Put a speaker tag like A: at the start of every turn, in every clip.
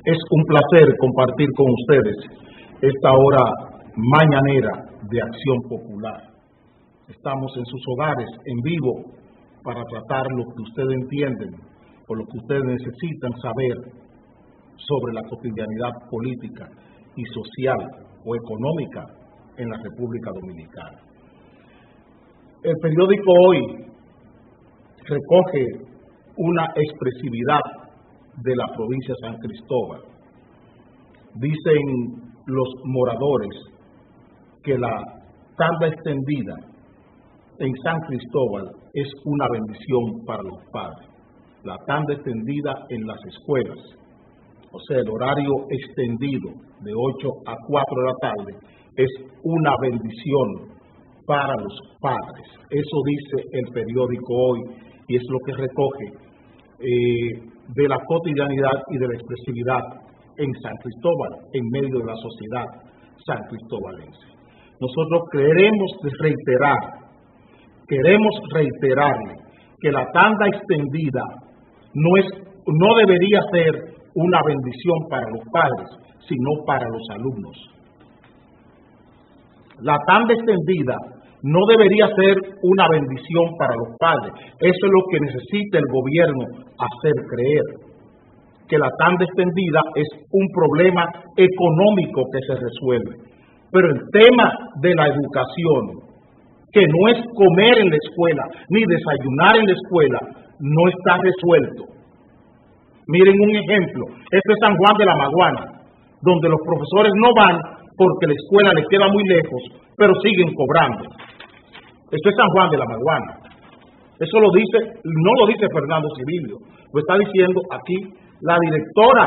A: Es un placer compartir con ustedes esta hora mañanera de Acción Popular. Estamos en sus hogares, en vivo, para tratar lo que ustedes entienden o lo que ustedes necesitan saber sobre la cotidianidad política y social o económica en la República Dominicana. El periódico Hoy recoge una expresividad de la provincia de San Cristóbal. Dicen los moradores que la tanda extendida en San Cristóbal es una bendición para los padres. La tanda extendida en las escuelas, o sea, el horario extendido de 8 a 4 de la tarde, es una bendición para los padres. Eso dice el periódico Hoy y es lo que recoge de la cotidianidad y de la expresividad en San Cristóbal, en medio de la sociedad san cristobalense. Nosotros queremos reiterarle que la tanda extendida no debería ser una bendición para los padres, sino para los alumnos. La tanda extendida no debería ser una bendición para los padres. Eso es lo que necesita el gobierno hacer creer, que la tanda extendida es un problema económico que se resuelve. Pero el tema de la educación, que no es comer en la escuela, ni desayunar en la escuela, no está resuelto. Miren un ejemplo, este es San Juan de la Maguana, donde los profesores no van porque la escuela les queda muy lejos, pero siguen cobrando. Esto es San Juan de la Maguana. Eso no lo dice Fernando Civilio, lo está diciendo aquí la directora.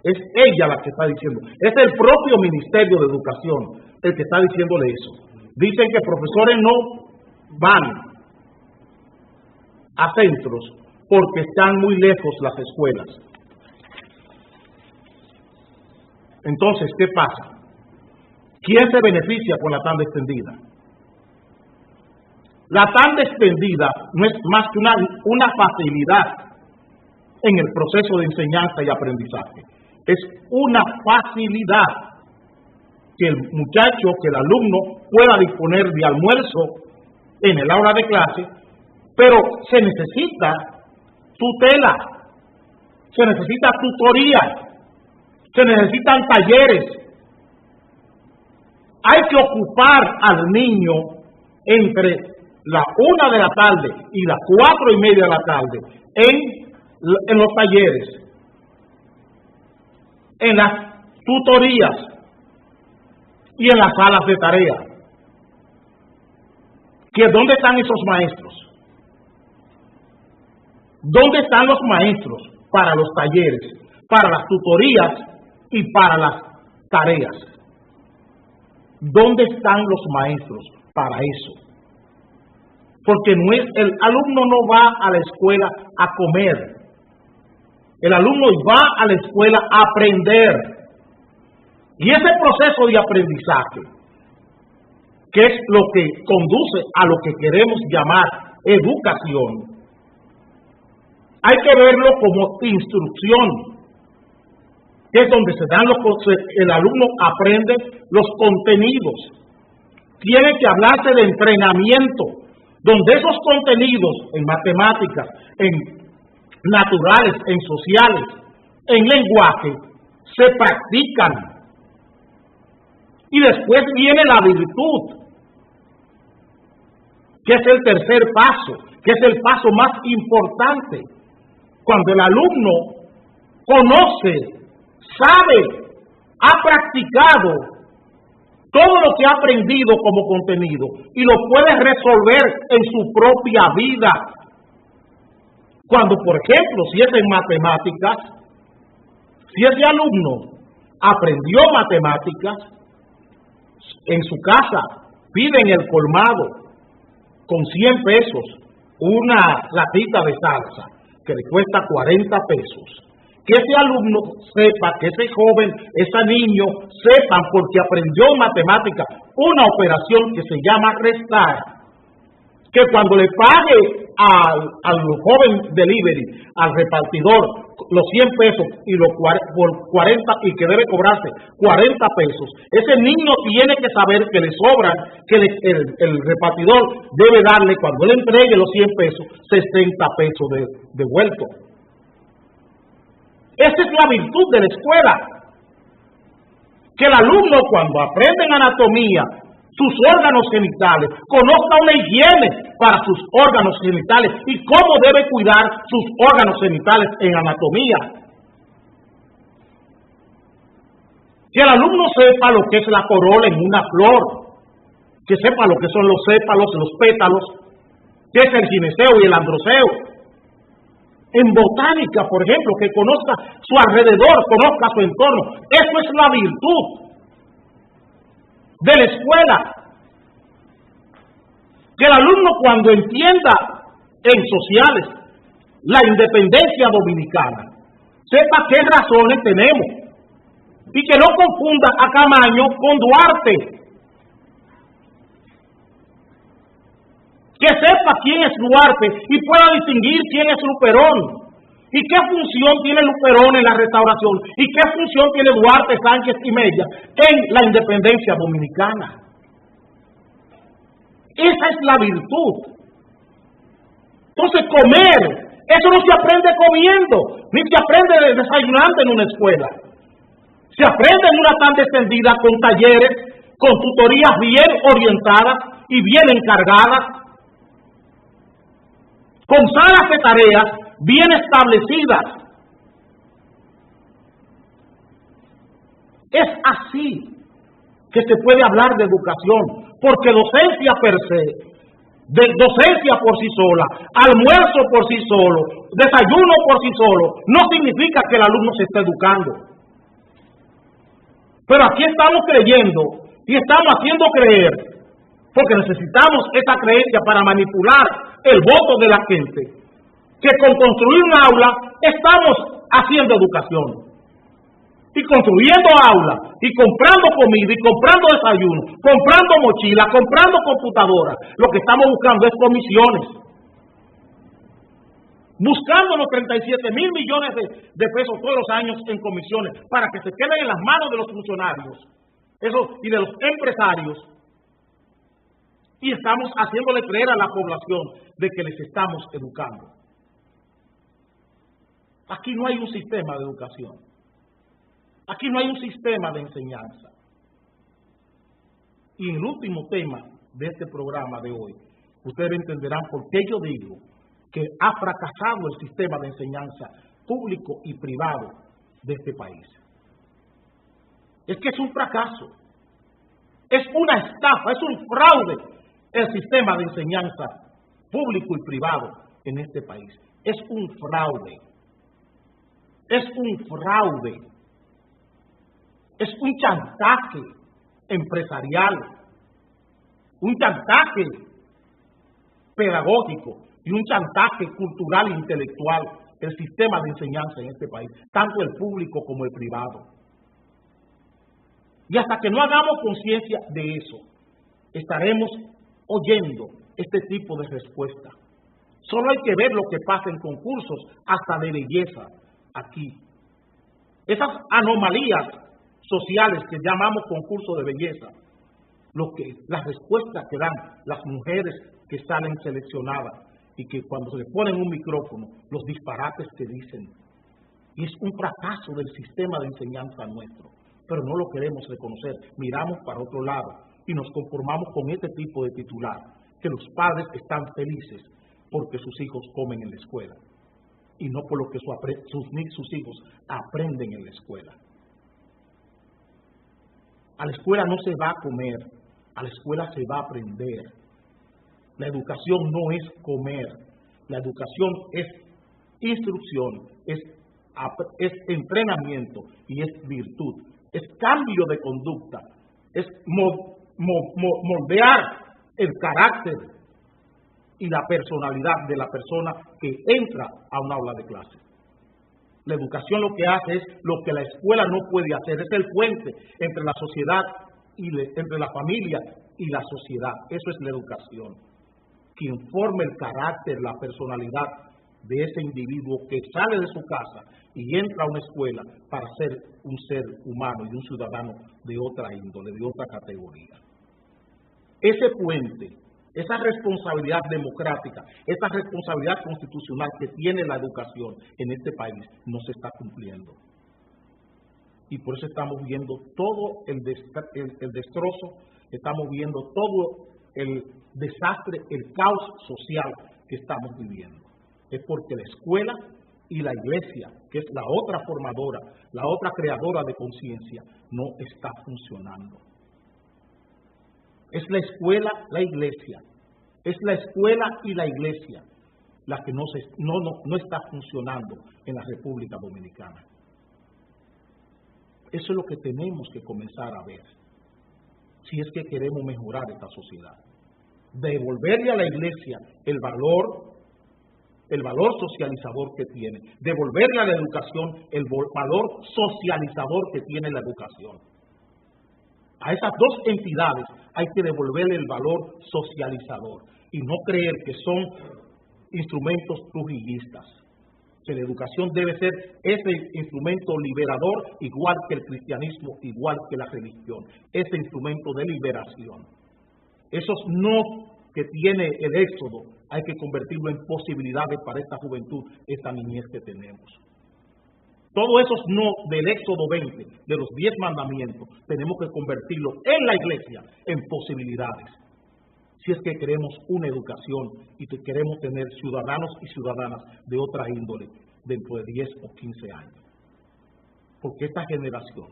A: Es ella la que está diciendo. Es el propio Ministerio de Educación el que está diciéndole eso. Dicen que profesores no van a centros porque están muy lejos las escuelas. Entonces, ¿qué pasa? ¿Quién se beneficia con la tanda extendida? La tanda extendida no es más que una facilidad en el proceso de enseñanza y aprendizaje. Es una facilidad que el muchacho, que el alumno pueda disponer de almuerzo en el aula de clase, pero se necesita tutela, se necesita tutoría, se necesitan talleres. Hay que ocupar al niño entre la 1 de la tarde y las 4:30 de la tarde en los talleres, en las tutorías y en las salas de tarea. ¿Dónde están esos maestros? ¿Dónde están los maestros para los talleres, para las tutorías y para las tareas? ¿Dónde están los maestros para eso? Porque el alumno no va a la escuela a comer. El alumno va a la escuela a aprender. Y ese proceso de aprendizaje, que es lo que conduce a lo que queremos llamar educación, hay que verlo como instrucción, que es donde el alumno aprende los contenidos. Tiene que hablarse de entrenamiento, donde esos contenidos en matemáticas, en naturales, en sociales, en lenguaje, se practican. Y después viene la virtud, que es el tercer paso, que es el paso más importante. Cuando el alumno conoce, sabe, ha practicado todo lo que ha aprendido como contenido y lo puede resolver en su propia vida. Cuando, por ejemplo, si es en matemáticas, si ese alumno aprendió matemáticas, en su casa piden el colmado con 100 pesos, una latita de salsa que le cuesta 40 pesos. Que ese alumno sepa, que ese joven, ese niño sepan, porque aprendió en matemática una operación que se llama restar, que cuando le pague al joven delivery, al repartidor, los 100 pesos y por 40 y que debe cobrarse 40 pesos, ese niño tiene que saber que le sobran, que el repartidor debe darle, cuando él entregue los 100 pesos, 60 pesos devuelto. Esa es la virtud de la escuela. Que el alumno, cuando aprende en anatomía sus órganos genitales, conozca una higiene para sus órganos genitales y cómo debe cuidar sus órganos genitales en anatomía. Que el alumno sepa lo que es la corola en una flor, que sepa lo que son los sépalos, los pétalos, que es el gineceo y el androceo. En botánica, por ejemplo, que conozca su alrededor, conozca su entorno. Eso es la virtud de la escuela. Que el alumno, cuando entienda en sociales la independencia dominicana, sepa qué razones tenemos y que no confunda a Camaño con Duarte. Que sepa quién es Duarte y pueda distinguir quién es Luperón y qué función tiene Luperón en la restauración y qué función tiene Duarte, Sánchez y Mella en la independencia dominicana. Esa es la virtud. Entonces, comer, eso no se aprende comiendo, ni se aprende desayunando en una escuela. Se aprende en una tan extendida con talleres, con tutorías bien orientadas y bien encargadas, con salas de tareas bien establecidas. Es así que se puede hablar de educación, porque docencia per se, de docencia por sí sola, almuerzo por sí solo, desayuno por sí solo, no significa que el alumno se esté educando. Pero aquí estamos creyendo y estamos haciendo creer, porque necesitamos esa creencia para manipular el voto de la gente, que con construir un aula estamos haciendo educación. Y construyendo aulas, y comprando comida, y comprando desayuno, comprando mochila, comprando computadoras, lo que estamos buscando es comisiones. Buscando los 37.000 millones de pesos todos los años en comisiones, para que se queden en las manos de los funcionarios y de los empresarios. Y estamos haciéndole creer a la población de que les estamos educando. Aquí no hay un sistema de educación. Aquí no hay un sistema de enseñanza. Y en el último tema de este programa de hoy, ustedes entenderán por qué yo digo que ha fracasado el sistema de enseñanza público y privado de este país. Es que es un fracaso. Es una estafa, es un fraude el sistema de enseñanza público y privado en este país. Es un fraude. Es un fraude. Es un chantaje empresarial, un chantaje pedagógico y un chantaje cultural e intelectual el sistema de enseñanza en este país, tanto el público como el privado. Y hasta que no hagamos conciencia de eso, estaremos oyendo este tipo de respuesta. Solo hay que ver lo que pasa en concursos, hasta de belleza, aquí. Esas anomalías sociales que llamamos concursos de belleza, las respuestas que dan las mujeres que salen seleccionadas y que cuando se le ponen un micrófono, los disparates que dicen. Y es un fracaso del sistema de enseñanza nuestro, pero no lo queremos reconocer. Miramos para otro lado y nos conformamos con este tipo de titular, que los padres están felices porque sus hijos comen en la escuela y no por lo que sus hijos aprenden en la escuela. A la escuela no se va a comer, a la escuela se va a aprender. La educación no es comer, la educación es instrucción, es entrenamiento y es virtud, es cambio de conducta, es moldear el carácter y la personalidad de la persona que entra a un aula de clase. La educación lo que hace es lo que la escuela no puede hacer, es el puente entre la sociedad y entre la familia y la sociedad. Eso es la educación, quien forme el carácter, la personalidad de ese individuo que sale de su casa y entra a una escuela para ser un ser humano y un ciudadano de otra índole, de otra categoría. Ese puente, esa responsabilidad democrática, esa responsabilidad constitucional que tiene la educación en este país no se está cumpliendo. Y por eso estamos viendo todo el destrozo, estamos viendo todo el desastre, el caos social que estamos viviendo. Es porque la escuela y la iglesia, que es la otra formadora, la otra creadora de conciencia, no está funcionando. Es la escuela, la iglesia. Es la escuela y la iglesia la que no está funcionando en la República Dominicana. Eso es lo que tenemos que comenzar a ver, si es que queremos mejorar esta sociedad. Devolverle a la iglesia el valor socializador que tiene. Devolverle a la educación el valor socializador que tiene la educación. A esas dos entidades hay que devolverle el valor socializador y no creer que son instrumentos trujillistas. Que la educación debe ser ese instrumento liberador, igual que el cristianismo, igual que la religión. Ese instrumento de liberación. Esos no que tiene el éxodo hay que convertirlo en posibilidades para esta juventud, esta niñez que tenemos. Todos esos no del Éxodo 20, de los 10 mandamientos, tenemos que convertirlo en la iglesia en posibilidades. Si es que queremos una educación y que queremos tener ciudadanos y ciudadanas de otra índole dentro de 10 o 15 años. Porque esta generación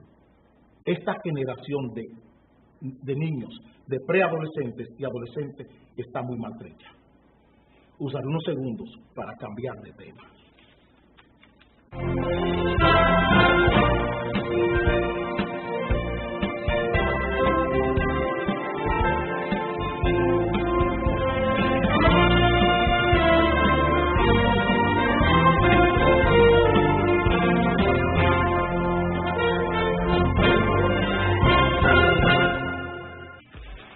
A: de niños, de preadolescentes y adolescentes está muy maltrecha. Usaré unos segundos para cambiar de tema.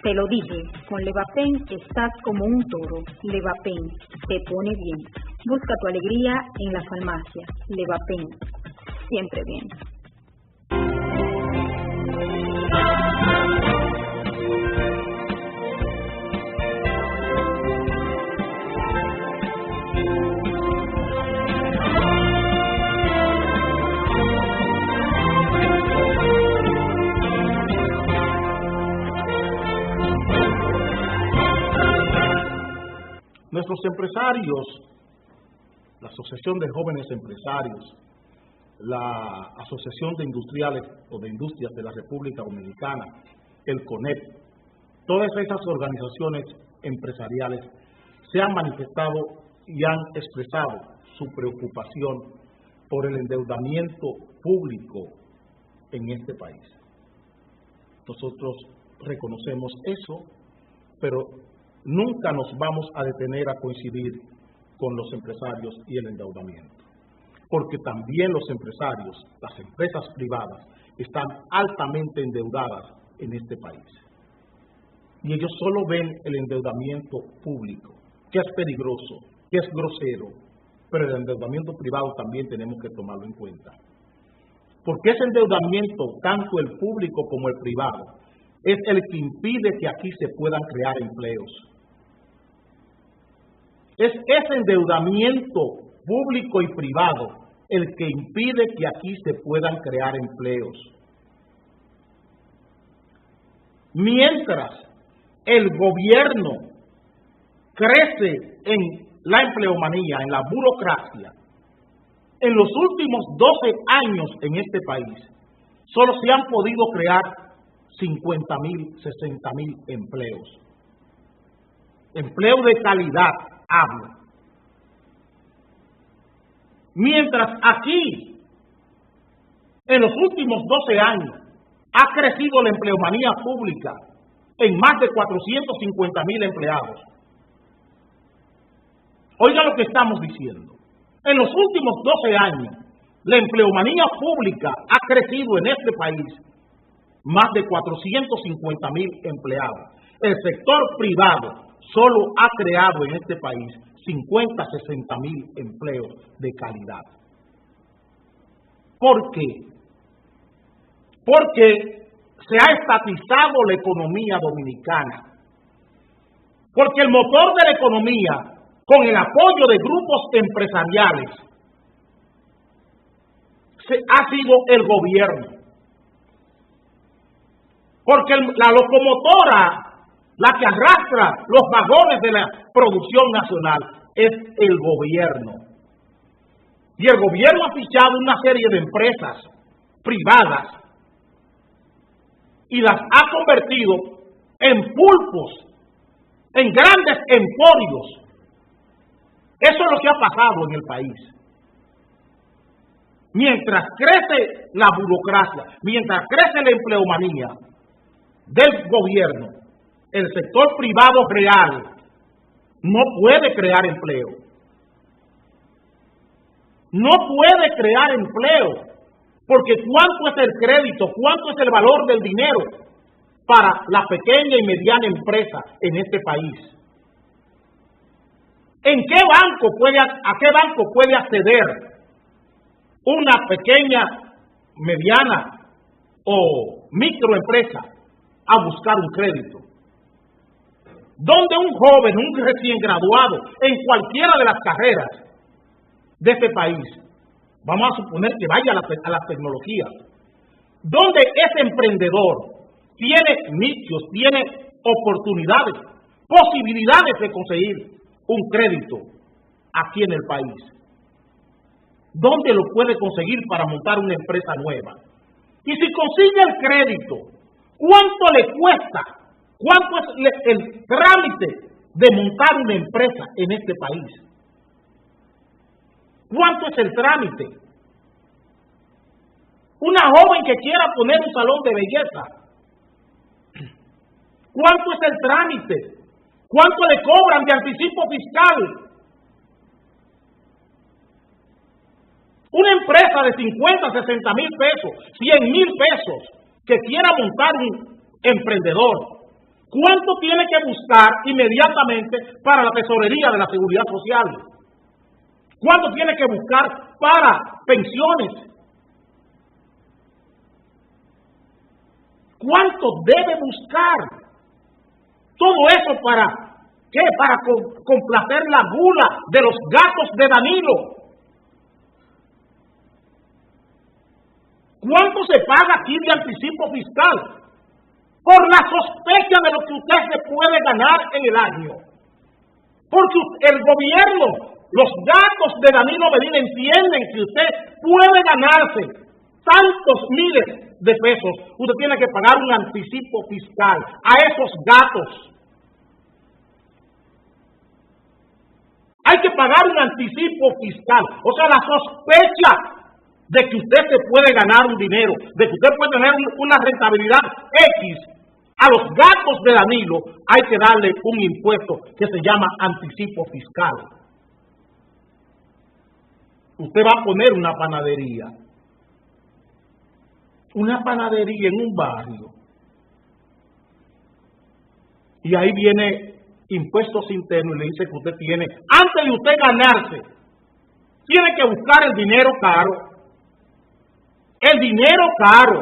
B: Te lo dije, con Levapen estás como un toro. Levapen te pone bien. Busca tu alegría en la farmacia. Levapen, siempre bien.
A: Nuestros empresarios, la Asociación de Jóvenes Empresarios, la Asociación de Industriales o de Industrias de la República Dominicana, el CONEP, todas esas organizaciones empresariales se han manifestado y han expresado su preocupación por el endeudamiento público en este país. Nosotros reconocemos eso, pero nunca nos vamos a detener a coincidir con los empresarios y el endeudamiento, porque también los empresarios, las empresas privadas, están altamente endeudadas en este país. Y ellos solo ven el endeudamiento público, que es peligroso, que es grosero, pero el endeudamiento privado también tenemos que tomarlo en cuenta. Porque ese endeudamiento, tanto el público como el privado, es el que impide que aquí se puedan crear empleos. Es ese endeudamiento público y privado el que impide que aquí se puedan crear empleos. Mientras el gobierno crece en la empleomanía, en la burocracia, en los últimos 12 años en este país, solo se han podido crear 50,000, 60,000 empleos. Empleo de calidad, hablo. Mientras aquí, en los últimos 12 años, ha crecido la empleomanía pública en más de 450,000 empleados. Oiga lo que estamos diciendo. En los últimos 12 años, la empleomanía pública ha crecido en este país más de 450,000 empleados. El sector privado solo ha creado en este país 50, 60 mil empleos de calidad. ¿Por qué? Porque se ha estatizado la economía dominicana. Porque el motor de la economía, con el apoyo de grupos empresariales, ha sido el gobierno. Porque la locomotora, la que arrastra los vagones de la producción nacional, es el gobierno. Y el gobierno ha fichado una serie de empresas privadas y las ha convertido en pulpos, en grandes emporios. Eso es lo que ha pasado en el país. Mientras crece la burocracia, mientras crece la empleomanía del gobierno, el sector privado real no puede crear empleo. No puede crear empleo, porque ¿cuánto es el crédito? ¿Cuánto es el valor del dinero para la pequeña y mediana empresa en este país? ¿A qué banco puede acceder una pequeña, mediana o microempresa a buscar un crédito? Donde un joven, un recién graduado en cualquiera de las carreras de este país, vamos a suponer que vaya a la tecnología, donde ese emprendedor tiene nichos, tiene oportunidades, posibilidades de conseguir un crédito aquí en el país. ¿Dónde lo puede conseguir para montar una empresa nueva? Y si consigue el crédito, ¿cuánto le cuesta? ¿Cuánto es el trámite de montar una empresa en este país? ¿Cuánto es el trámite? Una joven que quiera poner un salón de belleza, ¿cuánto es el trámite? ¿Cuánto le cobran de anticipo fiscal? Una empresa de 50, 60 mil pesos, 100 mil pesos, que quiera montar un emprendedor, ¿cuánto tiene que buscar inmediatamente para la tesorería de la Seguridad Social? ¿Cuánto tiene que buscar para pensiones? ¿Cuánto debe buscar? Todo eso ¿para qué? Para complacer la gula de los gatos de Danilo. ¿Cuánto se paga aquí de anticipo fiscal? Por la sospecha de lo que usted se puede ganar en el año. Porque el gobierno, los gatos de Danilo Medina entienden que usted puede ganarse tantos miles de pesos. Usted tiene que pagar un anticipo fiscal a esos gatos. Hay que pagar un anticipo fiscal. O sea, la sospecha de que usted se puede ganar un dinero, de que usted puede tener una rentabilidad X, a los gatos de Danilo hay que darle un impuesto que se llama anticipo fiscal. Usted va a poner una panadería en un barrio, y ahí viene impuestos internos y le dice que usted tiene, antes de usted ganarse, tiene que buscar el dinero caro. El dinero caro,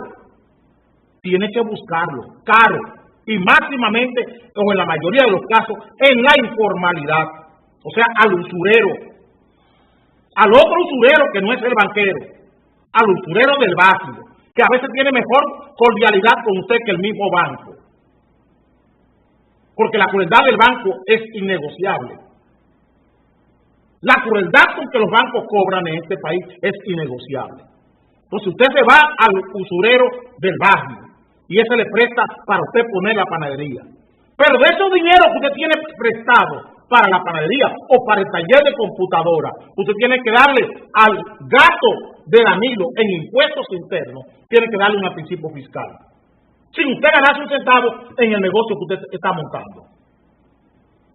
A: tiene que buscarlo, caro, y máximamente, o en la mayoría de los casos, en la informalidad, o sea, al usurero, al otro usurero que no es el banquero, al usurero del barrio, que a veces tiene mejor cordialidad con usted que el mismo banco, porque la crueldad del banco es innegociable. La crueldad con que los bancos cobran en este país es innegociable. Entonces usted se va al usurero del barrio y ese le presta para usted poner la panadería. Pero de esos dineros que usted tiene prestado para la panadería o para el taller de computadora, usted tiene que darle al gato de Danilo en impuestos internos, tiene que darle un anticipo fiscal. Sin usted ganarse un centavo en el negocio que usted está montando,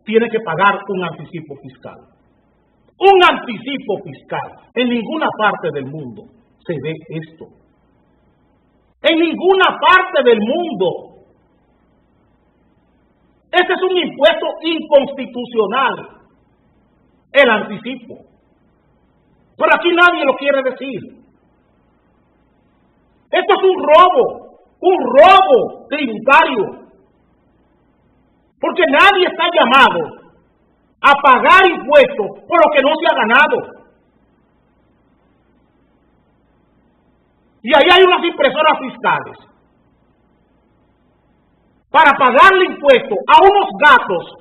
A: tiene que pagar un anticipo fiscal. Un anticipo fiscal. En ninguna parte del mundo se ve esto. En ninguna parte del mundo. Ese es un impuesto inconstitucional, el anticipo. Pero aquí nadie lo quiere decir. Esto es un robo tributario. Porque nadie está llamado a pagar impuestos por lo que no se ha ganado. Y ahí hay unas impresoras fiscales para pagarle impuestos a unos gatos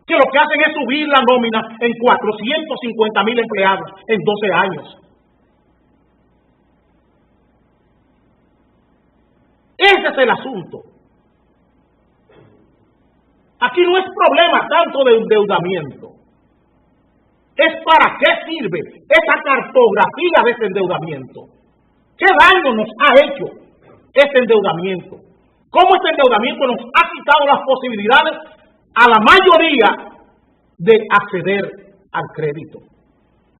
A: que lo que hacen es subir la nómina en 450,000 empleados en 12 años. Ese es el asunto. Aquí no es problema tanto de endeudamiento. Es para qué sirve esa cartografía de ese endeudamiento. ¿Qué daño nos ha hecho este endeudamiento? ¿Cómo este endeudamiento nos ha quitado las posibilidades a la mayoría de acceder al crédito?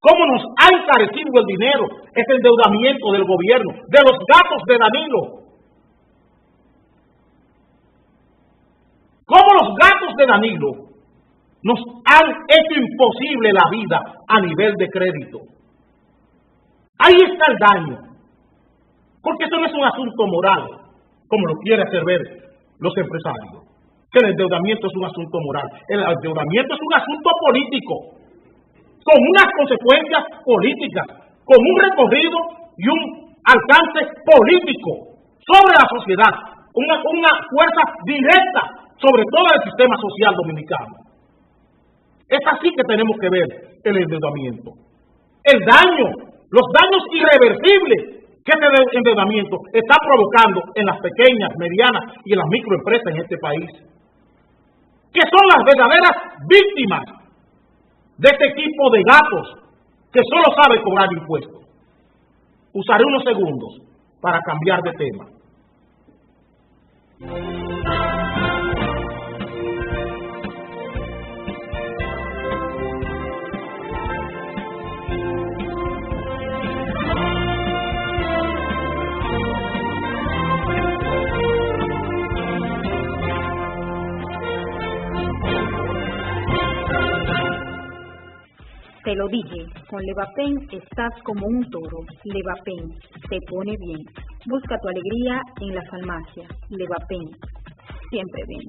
A: ¿Cómo nos ha encarecido el dinero este endeudamiento del gobierno, de los gatos de Danilo? ¿Cómo los gatos de Danilo nos han hecho imposible la vida a nivel de crédito? Ahí está el daño. Porque eso no es un asunto moral, como lo quiere hacer ver los empresarios. Que el endeudamiento es un asunto moral. El endeudamiento es un asunto político, con unas consecuencias políticas, con un recorrido y un alcance político sobre la sociedad, una fuerza directa sobre todo el sistema social dominicano. Es así que tenemos que ver el endeudamiento. El daño, los daños irreversibles que este endeudamiento está provocando en las pequeñas, medianas y en las microempresas en este país, que son las verdaderas víctimas de este tipo de gatos que solo sabe cobrar impuestos. Usaré unos segundos para cambiar de tema.
B: Te lo dije, con Levapen estás como un toro. Levapen, te pone bien. Busca tu alegría en la farmacia. Levapen, siempre bien.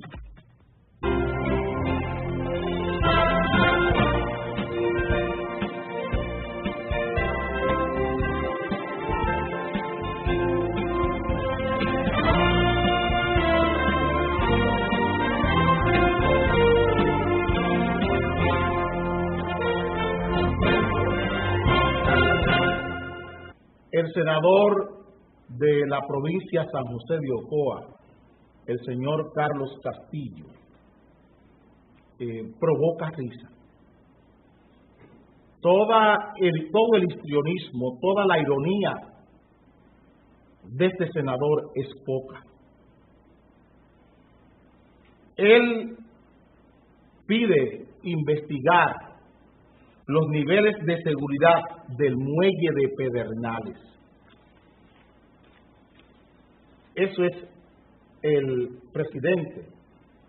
A: El senador de la provincia San José de Ocoa, el señor Carlos Castillo, provoca risa. Todo el histrionismo, toda la ironía de este senador es poca. Él pide investigar los niveles de seguridad del muelle de Pedernales. Eso es el presidente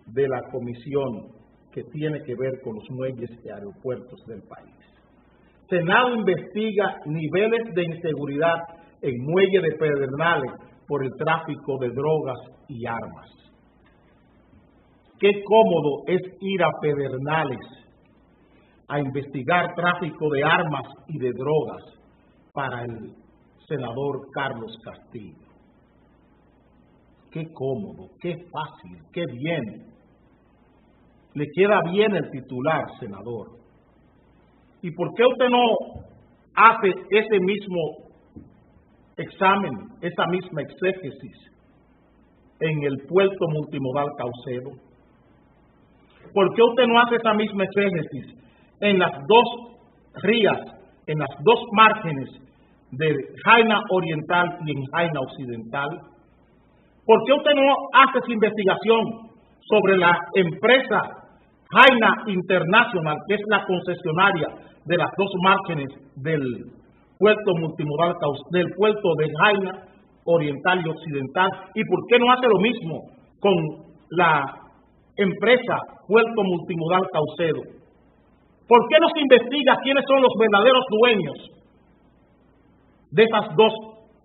A: de la comisión que tiene que ver con los muelles y aeropuertos del país. Senado investiga niveles de inseguridad en muelle de Pedernales por el tráfico de drogas y armas. Qué cómodo es ir a Pedernales a investigar tráfico de armas y de drogas para el senador Carlos Castillo. Qué cómodo, qué fácil, qué bien. Le queda bien el titular, senador. ¿Y por qué usted no hace ese mismo examen, esa misma exégesis en el puerto multimodal Caucedo? ¿Por qué usted no hace esa misma exégesis en las dos rías, en las dos márgenes de Jaina Oriental y en Jaina Occidental? ¿Por qué usted no hace esa investigación sobre la empresa Jaina International, que es la concesionaria de las dos márgenes del puerto multimodal, del puerto de Jaina Oriental y Occidental? ¿Y por qué no hace lo mismo con la empresa Puerto Multimodal Caucedo? ¿Por qué no se investiga quiénes son los verdaderos dueños de esas dos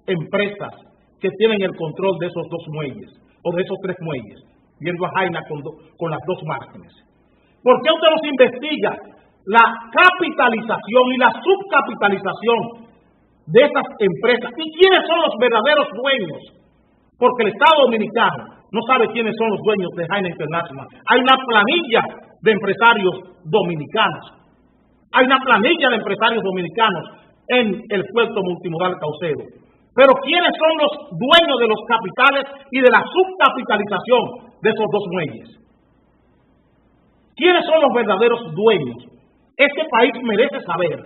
A: empresas que tienen el control de esos dos muelles, o de esos tres muelles, viendo a Jaina con las dos márgenes? ¿Por qué usted no se investiga la capitalización y la subcapitalización de esas empresas? ¿Y quiénes son los verdaderos dueños? Porque el Estado Dominicano no sabe quiénes son los dueños de Jaina International. Hay una planilla de empresarios dominicanos. Hay una planilla de empresarios dominicanos en el Puerto Multimodal Caucedo. Pero ¿quiénes son los dueños de los capitales y de la subcapitalización de esos dos muelles? ¿Quiénes son los verdaderos dueños? Este país merece saber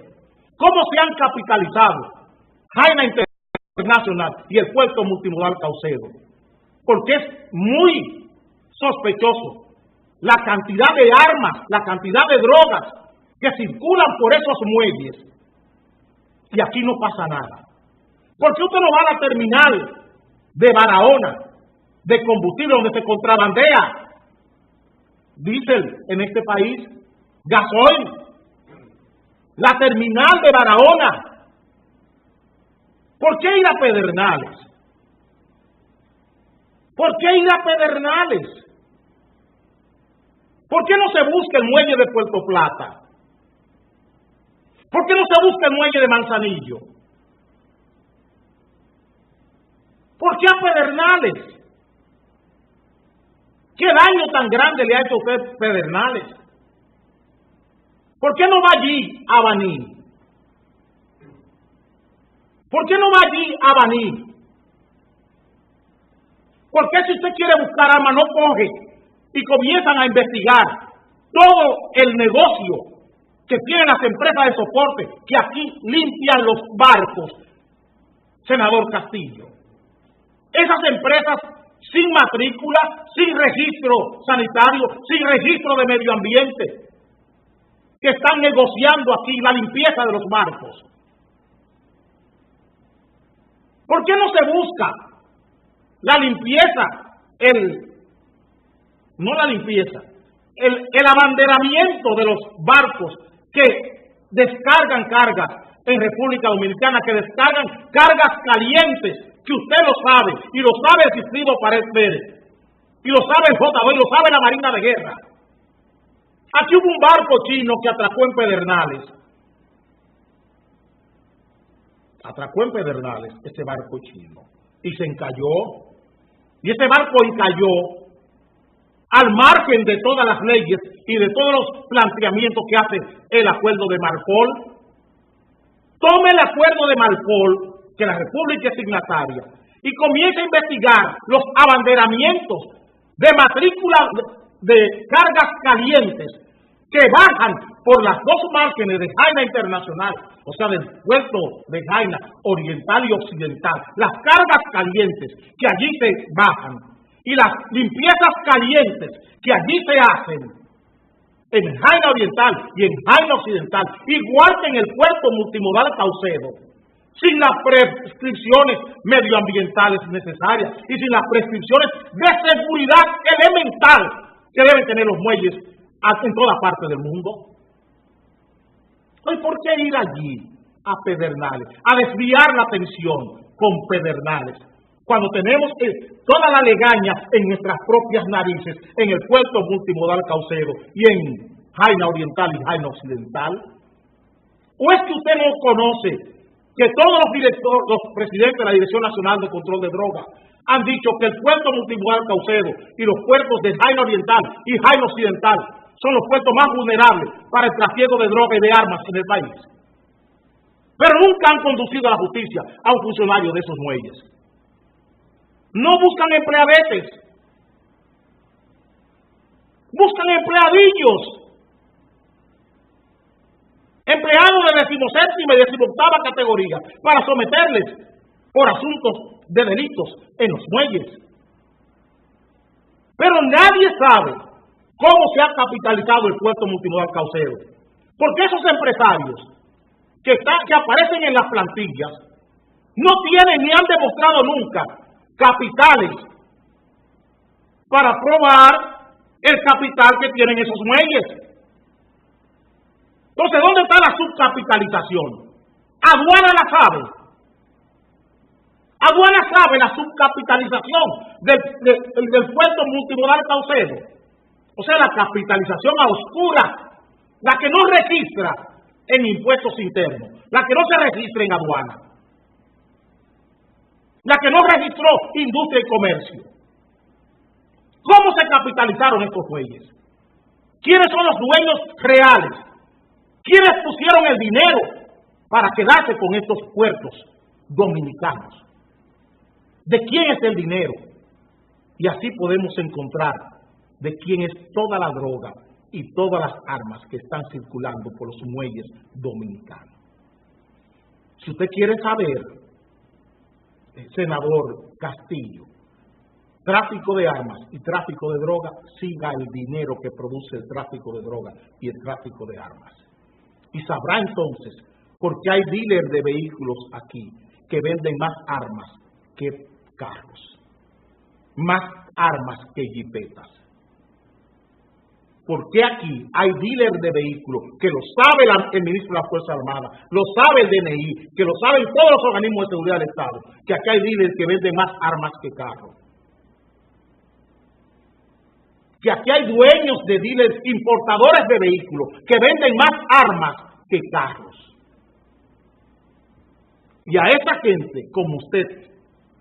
A: cómo se han capitalizado Jaina International y el Puerto Multimodal Caucedo, porque es muy sospechoso la cantidad de armas, la cantidad de drogas que circulan por esos muelles, y aquí no pasa nada. ¿Por qué usted no va a la terminal de Barahona de combustible donde se contrabandea diésel en este país, gasoil? La terminal de Barahona. ¿Por qué ir a Pedernales? ¿Por qué ir a Pedernales? ¿Por qué no se busca el muelle de Puerto Plata? ¿Por qué no se busca el muelle de Manzanillo? ¿Por qué a Pedernales? ¿Qué daño tan grande le ha hecho a usted Pedernales? ¿Por qué no va allí a Baní? ¿Por qué no va allí a Baní? ¿Por qué si usted quiere buscar armas no coge y comienzan a investigar todo el negocio que tienen las empresas de soporte que aquí limpian los barcos, senador Castillo? Esas empresas sin matrícula, sin registro sanitario, sin registro de medio ambiente, que están negociando aquí la limpieza de los barcos. ¿Por qué no se busca la limpieza, el abanderamiento de los barcos que descargan cargas en República Dominicana, que descargan cargas calientes, que usted lo sabe, y lo sabe el Cislimo Pared Pérez, y lo sabe el JB, y lo sabe la Marina de Guerra? Aquí hubo un barco chino que atracó en Pedernales. Atracó en Pedernales ese barco chino y se encalló. Y ese barco encalló al margen de todas las leyes y de todos los planteamientos que hace el acuerdo de Marpol. Tome el acuerdo de Marpol, que la República es signataria, y comience a investigar los abanderamientos de matrícula de cargas calientes que bajan por las dos márgenes de Jaina Internacional, o sea, del puerto de Jaina Oriental y Occidental. Las cargas calientes que allí se bajan y las limpiezas calientes que allí se hacen en Jaina Oriental y en Jaina Occidental, igual que en el Puerto Multimodal Caucedo, sin las prescripciones medioambientales necesarias y sin las prescripciones de seguridad elemental que deben tener los muelles en toda parte del mundo. ¿Y por qué ir allí a Pedernales, a desviar la atención con Pedernales, cuando tenemos toda la legaña en nuestras propias narices en el Puerto Multimodal Caucedo y en Jaina Oriental y Jaina Occidental? ¿O es que usted no conoce que todos los presidentes de la Dirección Nacional de Control de Drogas han dicho que el Puerto Multimodal Caucedo y los puertos de Jaina Oriental y Jaina Occidental son los puertos más vulnerables para el trasiego de droga y de armas en el país? Pero nunca han conducido a la justicia a un funcionario de esos muelles. No buscan empleadetes, buscan empleadillos, empleados de 17ª y 18ª categoría, para someterles por asuntos de delitos en los muelles. Pero nadie sabe cómo se ha capitalizado el Puerto Multimodal Caucedo, porque esos empresarios que aparecen en las plantillas no tienen ni han demostrado nunca capitales para probar el capital que tienen esos muelles. Entonces, ¿dónde está la subcapitalización? Aduana la sabe. Aduana sabe la subcapitalización del puerto multimodal Caucedo. O sea, la capitalización a oscuras, la que no registra en impuestos internos, la que no se registra en aduana, la que no registró industria y comercio. ¿Cómo se capitalizaron estos muelles? ¿Quiénes son los dueños reales? ¿Quiénes pusieron el dinero para quedarse con estos puertos dominicanos? ¿De quién es el dinero? Y así podemos encontrar de quién es toda la droga y todas las armas que están circulando por los muelles dominicanos. Si usted quiere saber, senador Castillo, tráfico de armas y tráfico de droga, siga el dinero que produce el tráfico de droga y el tráfico de armas. Y sabrá entonces por qué hay dealers de vehículos aquí que venden más armas que carros, más armas que jipetas. ¿Por qué aquí hay dealers de vehículos que lo sabe el ministro de la Fuerza Armada, lo sabe el DNI, que lo saben todos los organismos de seguridad del Estado, que aquí hay dealers que venden más armas que carros? Que aquí hay dueños de dealers, importadores de vehículos, que venden más armas que carros. Y a esa gente, como usted,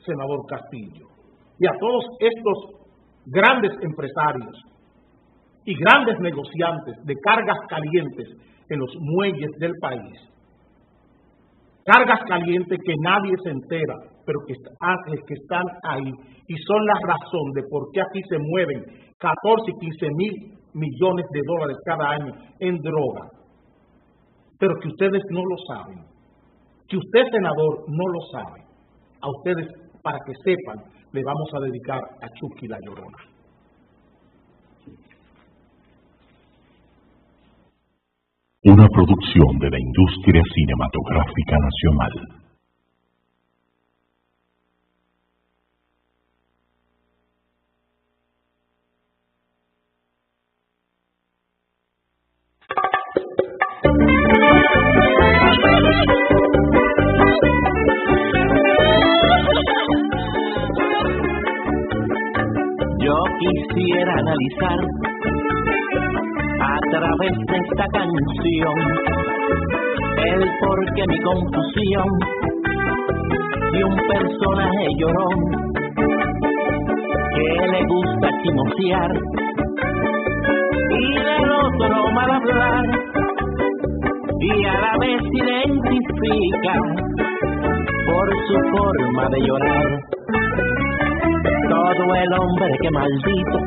A: senador Castillo, y a todos estos grandes empresarios y grandes negociantes de cargas calientes en los muelles del país, cargas calientes que nadie se entera, pero que están ahí y son la razón de por qué aquí se mueven 14 y 15 mil millones de dólares cada año en droga, pero que ustedes no lo saben, que usted, senador, no lo sabe. A ustedes, para que sepan, le vamos a dedicar a Chucky La Llorona.
C: Una producción de la industria cinematográfica nacional.
D: Yo quisiera analizar a través de esta canción el porqué mi confusión de un personaje llorón que le gusta chismosear y del otro mal hablar y a la vez se identifica por su forma de llorar. Todo el hombre que maldito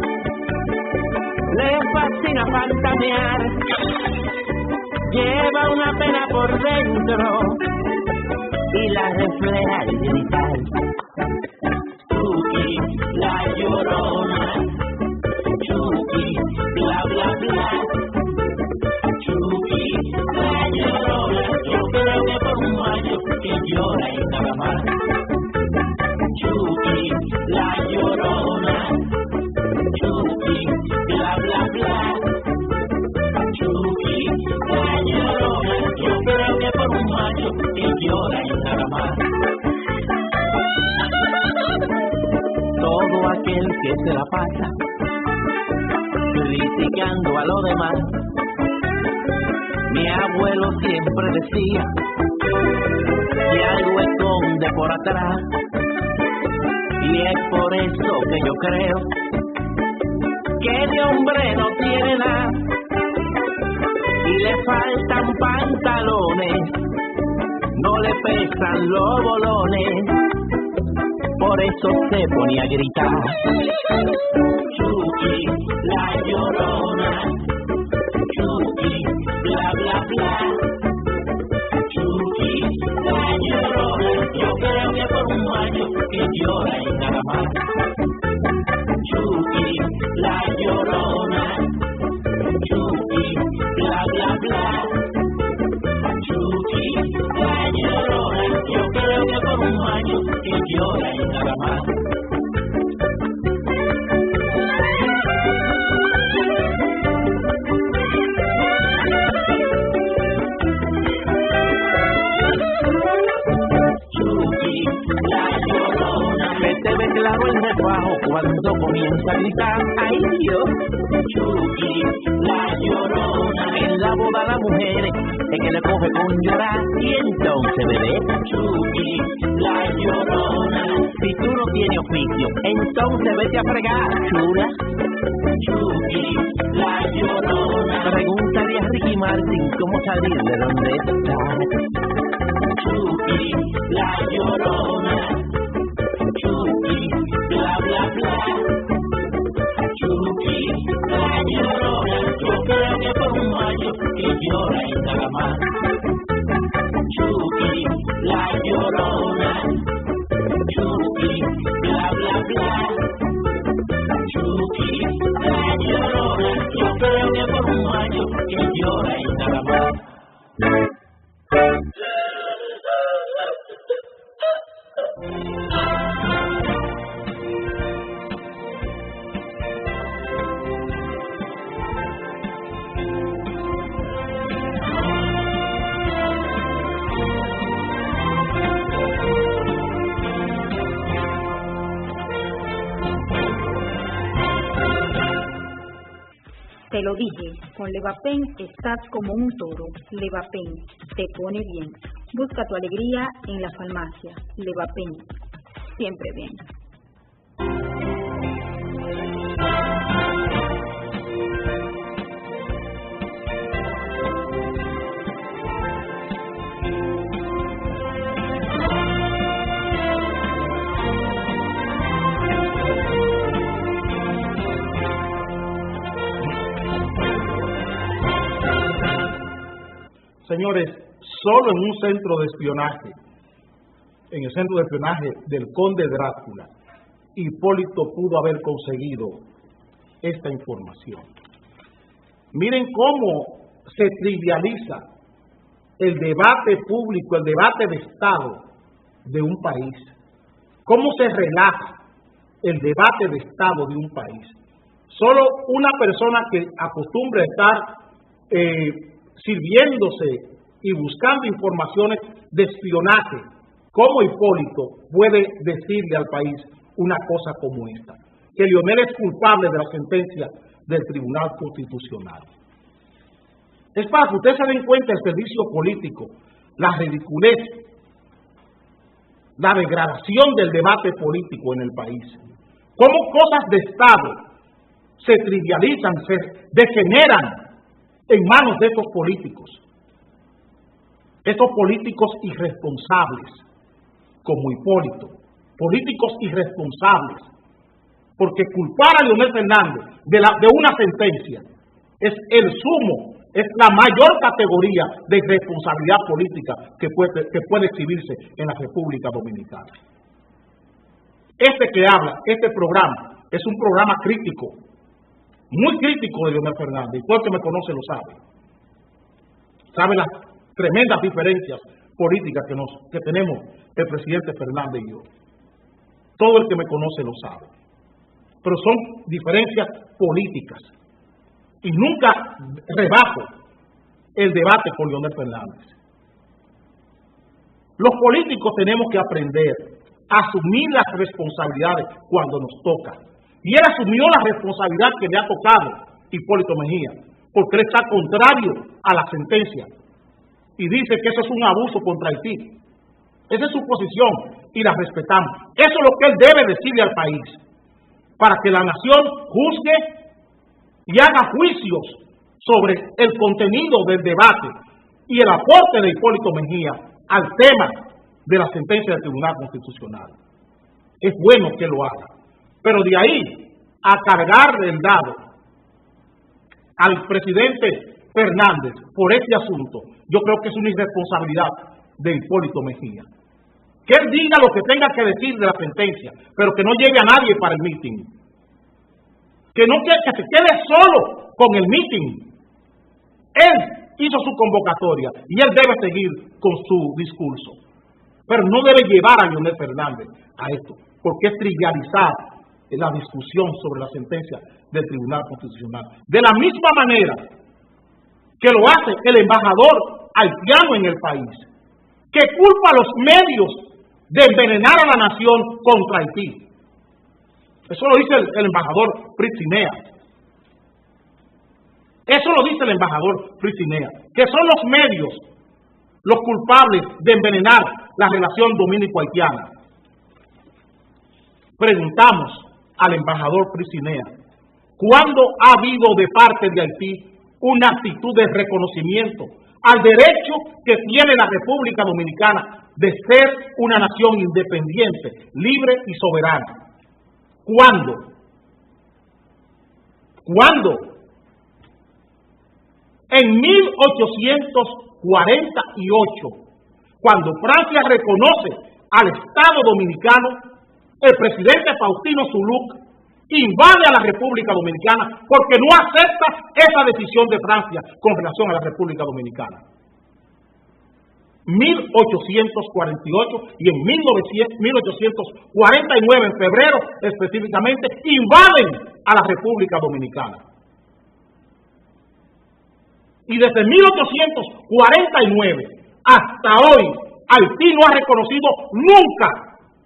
D: le fascina fantasear, lleva una pena por dentro y la refleja al gritar. Chucky, la llorona, Chucky, bla bla bla. Chucky, la llorona, yo creo que por un año que llora y nada más. Chucky, la llorona, Chucky, bla bla bla. Chucky, la llorona, yo creo que por un macho que llora y nada más. Todo aquel que se la pasa criticando a los demás, mi abuelo siempre decía que algo esconde por atrás. Y es por eso que yo creo que de hombre no tiene nada y le faltan pantalones, no le pesan los bolones, por eso se ponía a gritar. Chucky, la llorona, Chucky, bla bla bla. Chucky, la llorona, yo creo que por un año que llora y nada más. Chucky, la llorona, Chucky, bla bla bla. Chucky, la llorona, yo creo que por un año que llora y nada más. el refajo cuando comienza a gritar, ¡ay Dios! Chucky, la llorona. En la boda la mujer es que le coge con llorar y entonces bebé, Chucky, la llorona. Si tú no tienes oficio, entonces vete a fregar, chula. Chucky, la llorona. Pregúntale a Ricky Martin cómo salir de donde está. Chucky, la llorona. Chucky, bla bla bla. Chucky, la llorona. Yo creo que por un mayo que llora y nada más. Chucky, la llorona. Chucky, bla bla bla. Chucky, la llorona. Yo creo que por un mayo que llora y nada más.
B: Te lo dije, con Levapen estás como un toro. Levapen te pone bien. Busca tu alegría en la farmacia. Levapen, siempre bien.
A: Señores, solo en un centro de espionaje, en el centro de espionaje del conde Drácula, Hipólito pudo haber conseguido esta información. Miren cómo se trivializa el debate público, el debate de Estado de un país. Cómo se relaja el debate de Estado de un país. Solo una persona que acostumbra a estar sirviéndose y buscando informaciones de espionaje, como Hipólito, puede decirle al país una cosa como esta, que Leonel es culpable de la sentencia del Tribunal Constitucional. Es para que ustedes se den cuenta el servicio político, la ridiculez, la degradación del debate político en el país. Cómo cosas de Estado se trivializan, se degeneran en manos de estos políticos irresponsables, como Hipólito, políticos irresponsables, porque culpar a Leonel Fernández de una sentencia es el sumo, es la mayor categoría de irresponsabilidad política que puede exhibirse en la República Dominicana. Este programa es un programa crítico, muy crítico de Leonel Fernández, y todo el que me conoce lo sabe. Sabe las tremendas diferencias políticas que tenemos el presidente Fernández y yo. Todo el que me conoce lo sabe. Pero son diferencias políticas. Y nunca rebajo el debate con Leonel Fernández. Los políticos tenemos que aprender a asumir las responsabilidades cuando nos toca. Y él asumió la responsabilidad que le ha tocado Hipólito Mejía, porque él está contrario a la sentencia y dice que eso es un abuso contra Haití. Esa es su posición y la respetamos. Eso es lo que él debe decirle al país, para que la nación juzgue y haga juicios sobre el contenido del debate y el aporte de Hipólito Mejía al tema de la sentencia del Tribunal Constitucional. Es bueno que lo haga. Pero de ahí a cargarle el dado al presidente Fernández por este asunto, yo creo que es una irresponsabilidad de Hipólito Mejía. Que él diga lo que tenga que decir de la sentencia, pero que no lleve a nadie para el meeting. Que se quede solo con el meeting. Él hizo su convocatoria y él debe seguir con su discurso. Pero no debe llevar a Leonel Fernández a esto, porque es trivializar la discusión sobre la sentencia del Tribunal Constitucional. De la misma manera que lo hace el embajador haitiano en el país, que culpa a los medios de envenenar a la nación contra Haití. Eso lo dice el embajador Frisinea. Eso lo dice el embajador Frisinea, que son los medios los culpables de envenenar la relación dominico-haitiana. Preguntamos al embajador Frisinea, ¿cuándo ha habido de parte de Haití una actitud de reconocimiento al derecho que tiene la República Dominicana de ser una nación independiente, libre y soberana? ¿Cuándo? ¿Cuándo? En 1848, cuando Francia reconoce al Estado Dominicano, el presidente Faustino Zulú invade a la República Dominicana porque no acepta esa decisión de Francia con relación a la República Dominicana. 1848 y en 1849, en febrero específicamente, invaden a la República Dominicana. Y desde 1849 hasta hoy, Haití no ha reconocido nunca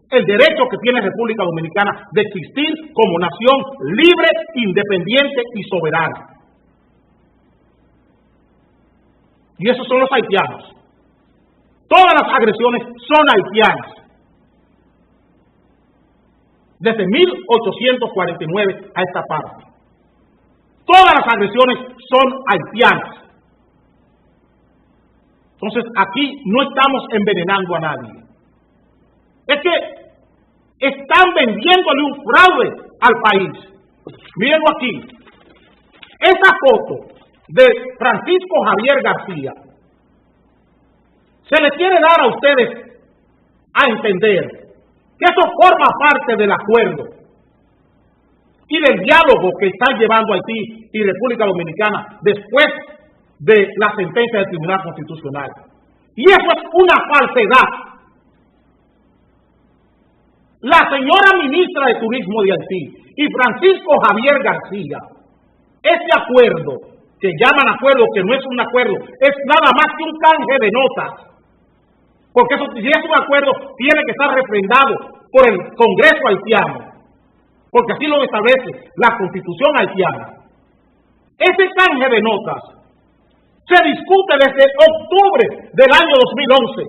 A: el derecho que tiene República Dominicana de existir como nación libre, independiente y soberana. Y esos son los haitianos. Todas las agresiones son haitianas. Desde 1849 a esta parte. Todas las agresiones son haitianas. Entonces aquí no estamos envenenando a nadie. Es que están vendiéndole un fraude al país. Mírenlo aquí. Esa foto de Francisco Javier García se le quiere dar a ustedes a entender que eso forma parte del acuerdo y del diálogo que están llevando Haití y República Dominicana después de la sentencia del Tribunal Constitucional. Y eso es una falsedad. La señora ministra de Turismo de Haití y Francisco Javier García, ese acuerdo, que llaman acuerdo, que no es un acuerdo, es nada más que un canje de notas, porque eso, si es un acuerdo, tiene que estar refrendado por el Congreso haitiano, porque así lo establece la Constitución haitiana. Ese canje de notas se discute desde octubre del año 2011.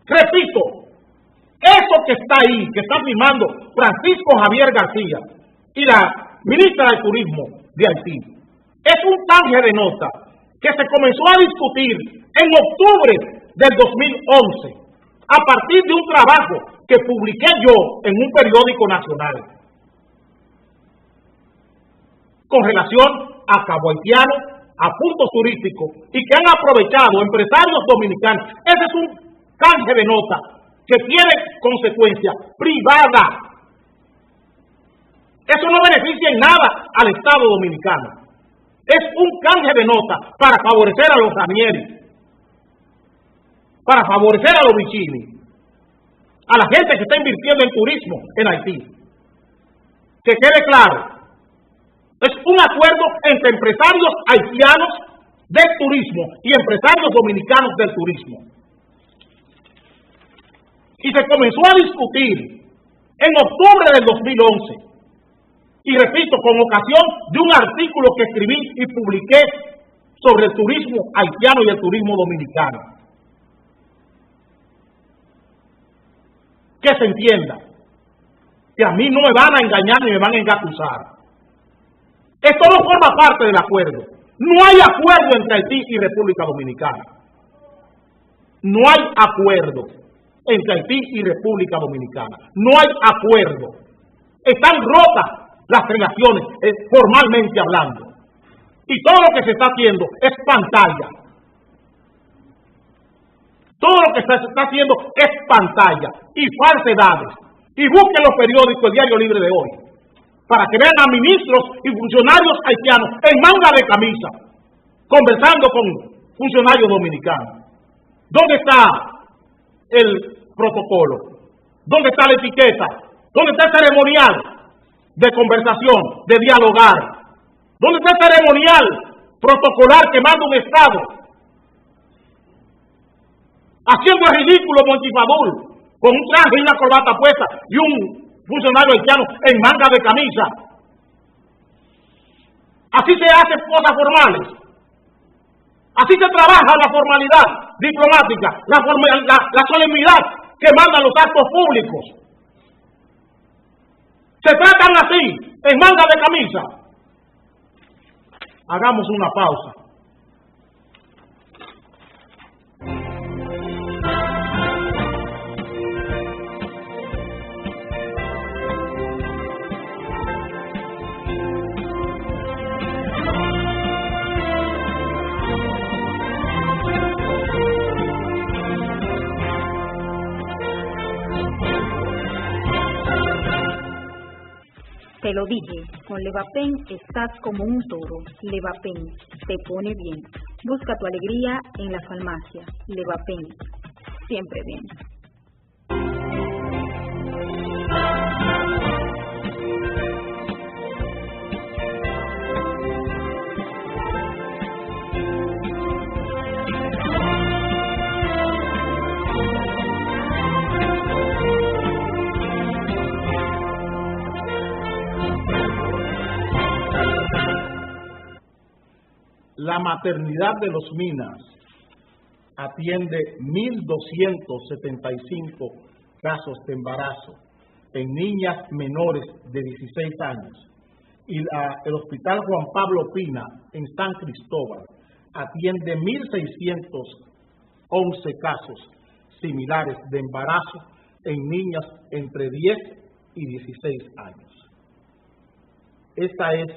A: Repito, eso que está ahí, que está firmando Francisco Javier García y la ministra de Turismo de Haití, es un canje de nota que se comenzó a discutir en octubre del 2011, a partir de un trabajo que publiqué yo en un periódico nacional, con relación a Cabo Haitiano, a puntos turísticos, y que han aprovechado empresarios dominicanos. Ese es un canje de nota que tiene consecuencia privada. Eso no beneficia en nada al Estado dominicano. Es un canje de nota para favorecer a los Ranieri, para favorecer a los Vicini, a la gente que está invirtiendo en turismo en Haití. Que quede claro, es un acuerdo entre empresarios haitianos del turismo y empresarios dominicanos del turismo. Y se comenzó a discutir en octubre del 2011. Y repito, con ocasión de un artículo que escribí y publiqué sobre el turismo haitiano y el turismo dominicano. Que se entienda que a mí no me van a engañar ni me van a engatusar. Esto no forma parte del acuerdo. No hay acuerdo entre Haití y República Dominicana. No hay acuerdo entre Haití y República Dominicana. No hay acuerdo. Están rotas las relaciones, formalmente hablando. Y todo lo que se está haciendo es pantalla. Todo lo que se está haciendo es pantalla y falsedades. Y busquen los periódicos, el Diario Libre de hoy, para que vean a ministros y funcionarios haitianos en manga de camisa, conversando con funcionarios dominicanos. ¿Dónde está el protocolo? ¿Dónde está la etiqueta? ¿Dónde está el ceremonial de conversación, de dialogar? ¿Dónde está el ceremonial protocolar que manda un Estado? Haciendo el ridículo Monchifadul, con un traje y una corbata puesta y un funcionarios haitianos en manga de camisa. Así se hacen cosas formales. Así se trabaja la formalidad diplomática, la solemnidad que mandan los actos públicos. Se tratan así, en manga de camisa. Hagamos una pausa.
B: Te lo dije, con Levapen estás como un toro. Levapen, te pone bien. Busca tu alegría en la farmacia. Levapen, siempre bien.
A: La maternidad de Los Minas atiende 1.275 casos de embarazo en niñas menores de 16 años y el Hospital Juan Pablo Pina en San Cristóbal atiende 1.611 casos similares de embarazo en niñas entre 10 y 16 años. Esta es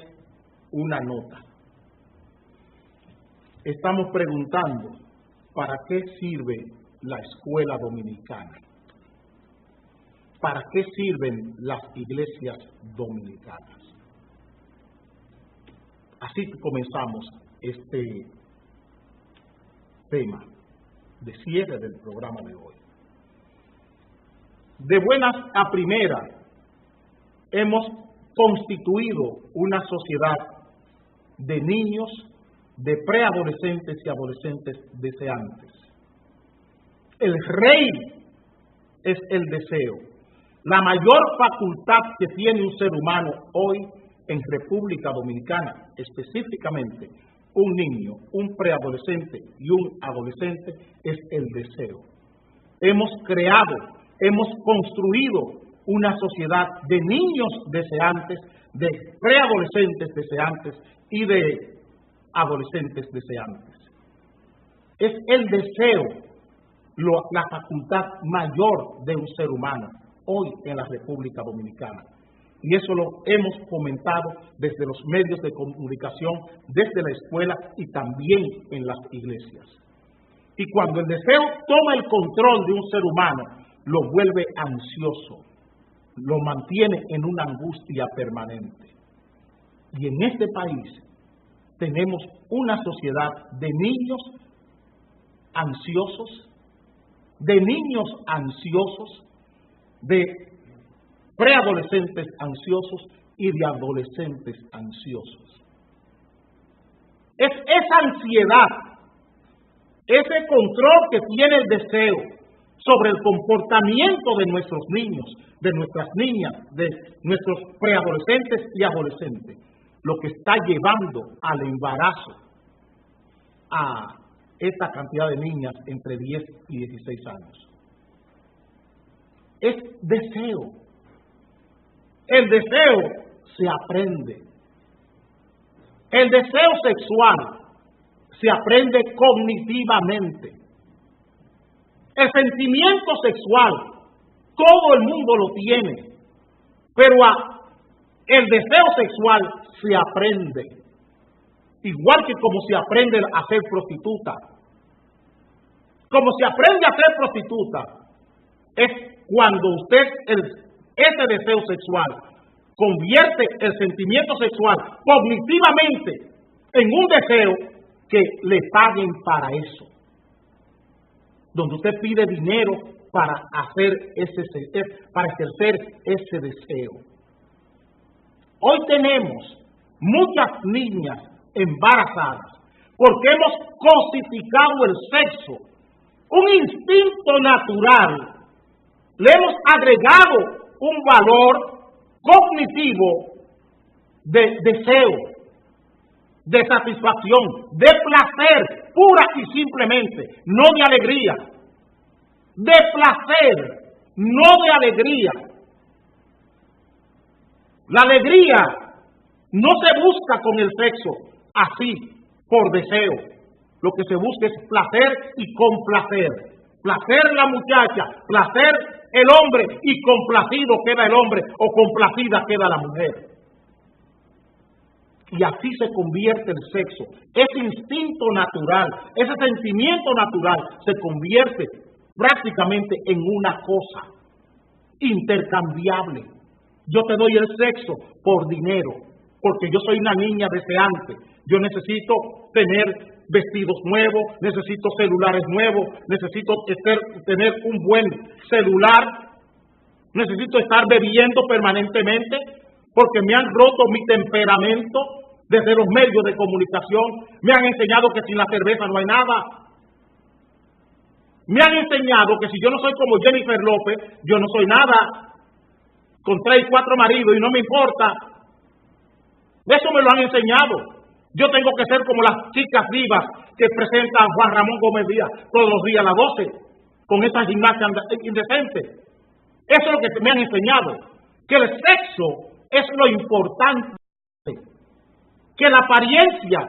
A: una nota. Estamos preguntando, ¿para qué sirve la escuela dominicana? ¿Para qué sirven las iglesias dominicanas? Así que comenzamos este tema de cierre del programa de hoy. De buenas a primeras, hemos constituido una sociedad de niños, de preadolescentes y adolescentes deseantes. El rey es el deseo, la mayor facultad que tiene un ser humano hoy en República Dominicana, específicamente un niño, un preadolescente y un adolescente, es el deseo. Hemos creado, hemos construido una sociedad de niños deseantes, de preadolescentes deseantes y de adolescentes deseantes. Es el deseo la facultad mayor de un ser humano hoy en la República Dominicana. Y eso lo hemos fomentado desde los medios de comunicación, desde la escuela y también en las iglesias. Y cuando el deseo toma el control de un ser humano, lo vuelve ansioso, lo mantiene en una angustia permanente. Y en este país tenemos una sociedad de niños ansiosos, de preadolescentes ansiosos y de adolescentes ansiosos. Es esa ansiedad, ese control que tiene el deseo sobre el comportamiento de nuestros niños, de nuestras niñas, de nuestros preadolescentes y adolescentes, lo que está llevando al embarazo a esta cantidad de niñas entre 10 y 16 años. Es deseo. El deseo se aprende. El deseo sexual se aprende cognitivamente. El sentimiento sexual, todo el mundo lo tiene, pero el deseo sexual se aprende, igual que como se aprende a ser prostituta. Como se aprende a ser prostituta, es cuando usted, ese deseo sexual, convierte el sentimiento sexual cognitivamente en un deseo que le paguen para eso. Donde usted pide dinero para ejercer ese deseo. Hoy tenemos muchas niñas embarazadas porque hemos cosificado el sexo, un instinto natural. Le hemos agregado un valor cognitivo de deseo, de satisfacción, de placer, pura y simplemente, no de alegría, de placer, no de alegría. La alegría no se busca con el sexo así, por deseo. Lo que se busca es placer y complacer. Placer la muchacha, placer el hombre, y complacido queda el hombre o complacida queda la mujer. Y así se convierte el sexo. Ese instinto natural, ese sentimiento natural se convierte prácticamente en una cosa intercambiable. Yo te doy el sexo por dinero, porque yo soy una niña deseante. Yo necesito tener vestidos nuevos, necesito celulares nuevos, necesito tener un buen celular, necesito estar bebiendo permanentemente, porque me han roto mi temperamento desde los medios de comunicación. Me han enseñado que sin la cerveza no hay nada. Me han enseñado que si yo no soy como Jennifer López, yo no soy nada. Con 3 y 4 maridos y no me importa. Eso me lo han enseñado. Yo tengo que ser como las chicas vivas que presenta Juan Ramón Gómez Díaz todos los días a las 12, con esa gimnasia indecente. Eso es lo que me han enseñado. Que el sexo es lo importante. Que la apariencia,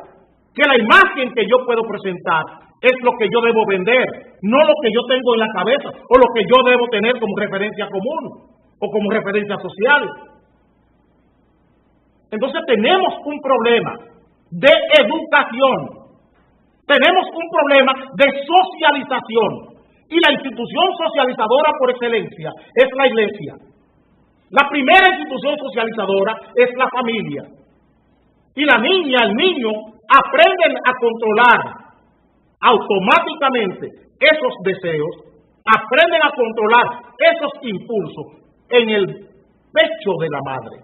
A: que la imagen que yo puedo presentar es lo que yo debo vender, no lo que yo tengo en la cabeza o lo que yo debo tener como referencia común o como referencia social. Entonces tenemos un problema de educación, tenemos un problema de socialización, y la institución socializadora por excelencia es la iglesia. La primera institución socializadora es la familia, y la niña, el niño aprenden a controlar automáticamente esos deseos, aprenden a controlar esos impulsos en el pecho de la madre.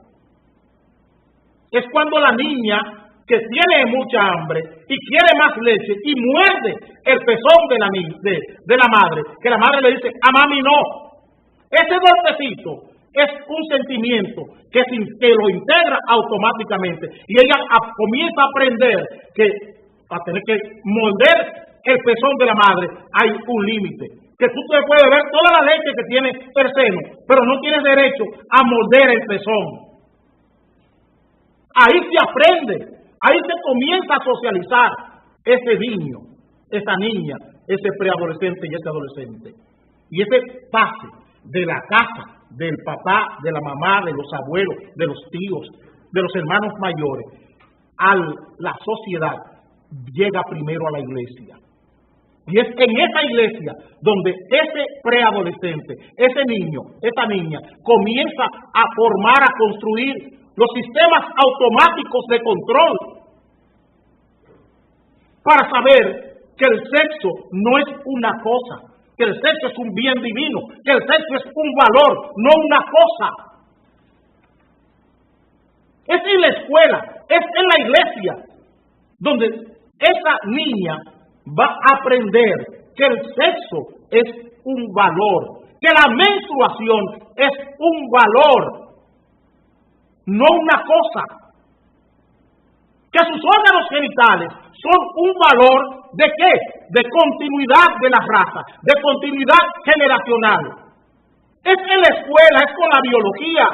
A: Es cuando la niña, que tiene mucha hambre y quiere más leche y muerde el pezón de la madre, que la madre le dice, a mami no. Ese golpecito es un sentimiento que lo integra automáticamente, y ella comienza a aprender que para tener que morder el pezón de la madre hay un límite. Que tú te puedes beber toda la leche que tiene el seno, pero no tienes derecho a morder el pezón. Ahí se aprende, ahí se comienza a socializar ese niño, esa niña, ese preadolescente y ese adolescente. Y ese pase de la casa, del papá, de la mamá, de los abuelos, de los tíos, de los hermanos mayores, a la sociedad, llega primero a la iglesia. Y es en esa iglesia donde ese preadolescente, ese niño, esa niña, comienza a formar, a construir los sistemas automáticos de control para saber que el sexo no es una cosa, que el sexo es un bien divino, que el sexo es un valor, no una cosa. Es en la escuela, es en la iglesia donde esa niña va a aprender que el sexo es un valor, que la menstruación es un valor, no una cosa, que sus órganos genitales son un valor ¿de qué? De continuidad de la raza, de continuidad generacional. Es en la escuela, es con la biología,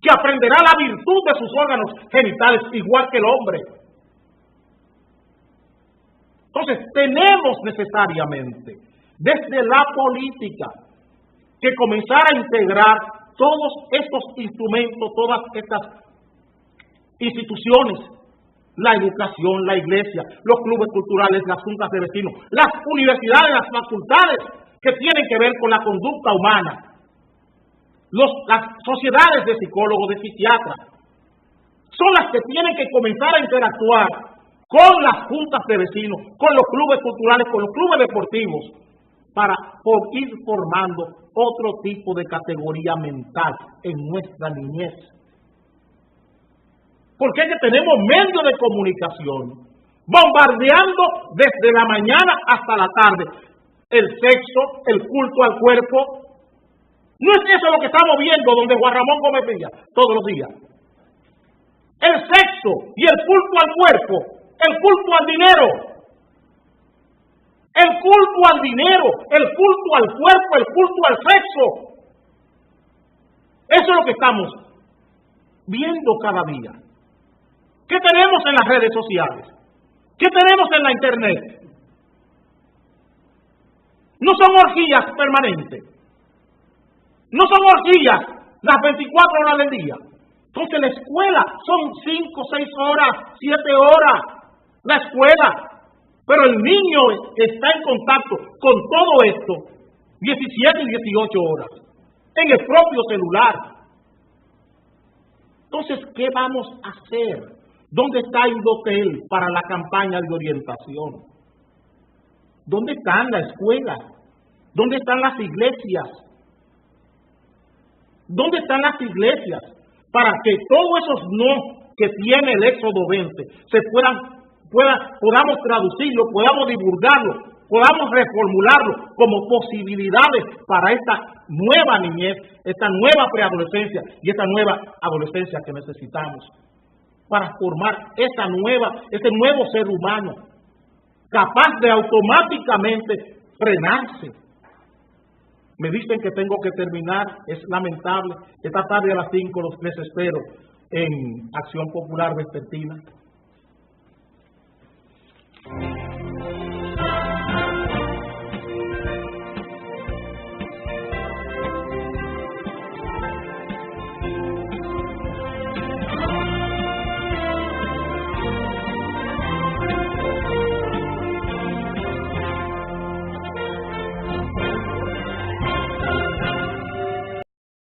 A: que aprenderá la virtud de sus órganos genitales igual que el hombre. Entonces, tenemos necesariamente, desde la política, que comenzar a integrar todos estos instrumentos, todas estas instituciones, la educación, la iglesia, los clubes culturales, las juntas de vecinos, las universidades, las facultades que tienen que ver con la conducta humana, las sociedades de psicólogos, de psiquiatras, son las que tienen que comenzar a interactuar con las juntas de vecinos, con los clubes culturales, con los clubes deportivos, para ir formando otro tipo de categoría mental en nuestra niñez. Porque es que tenemos medios de comunicación bombardeando desde la mañana hasta la tarde el sexo, el culto al cuerpo, No es eso lo que estamos viendo donde Juan Ramón Gómez Villa todos los días. El sexo y el culto al cuerpo, el culto al dinero, el culto al dinero, el culto al cuerpo, el culto al sexo. Eso es lo que estamos viendo cada día. ¿Qué tenemos en las redes sociales? ¿Qué tenemos en la internet? No son orgías permanentes. No son orgías las 24 horas del día. Entonces la escuela son 5, 6 horas, 7 horas. La escuela. Pero el niño está en contacto con todo esto 17 y 18 horas. En el propio celular. Entonces, ¿qué vamos a hacer? ¿Dónde está Indotel para la campaña de orientación? ¿Dónde están las escuelas? ¿Dónde están las iglesias? ¿Dónde están las iglesias? Para que todos esos no que tiene el Éxodo 20 podamos traducirlo, podamos divulgarlo, podamos reformularlo como posibilidades para esta nueva niñez, esta nueva preadolescencia y esta nueva adolescencia que necesitamos para formar este nuevo ser humano capaz de automáticamente frenarse. Me dicen que tengo que terminar, es lamentable. Esta tarde a las 5 les espero en Acción Popular Vespertina.